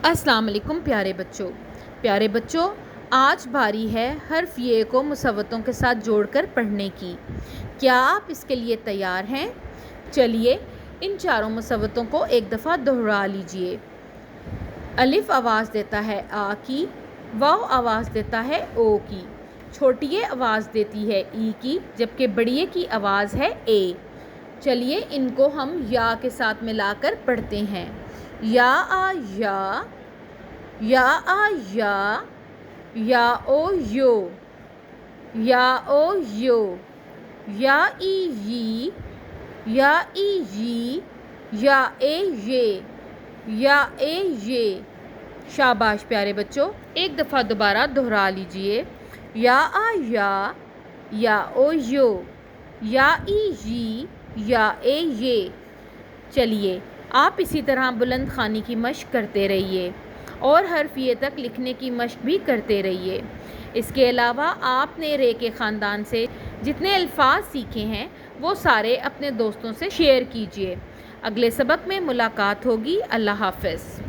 السلام علیکم پیارے بچوں آج باری ہے حرف یہ کو مصوتوں کے ساتھ جوڑ کر پڑھنے کی۔ کیا آپ اس کے لیے تیار ہیں؟ چلیے ان چاروں مصوتوں کو ایک دفعہ دہرا لیجئے۔ الف آواز دیتا ہے آ کی، واو آواز دیتا ہے او کی، چھوٹیے آواز دیتی ہے ای کی، جبکہ بڑیے کی آواز ہے اے۔ چلیے ان کو ہم یا کے ساتھ ملا کر پڑھتے ہیں۔ یا آ یا، یا آ یا او یو، یا او یو، یا ای یی، یا ای یی، یا اے یہ، یا اے یہ۔ شاباش پیارے بچوں، ایک دفعہ دوبارہ دہرا لیجئے۔ یا آ یا او یو، یا ای یی، یا اے یہ۔ چلیے آپ اسی طرح بلند خوانی کی مشق کرتے رہیے اور حرف یہ تک لکھنے کی مشق بھی کرتے رہیے۔ اس کے علاوہ آپ نے رے کے خاندان سے جتنے الفاظ سیکھے ہیں وہ سارے اپنے دوستوں سے شیئر کیجیے۔ اگلے سبق میں ملاقات ہوگی۔ اللہ حافظ۔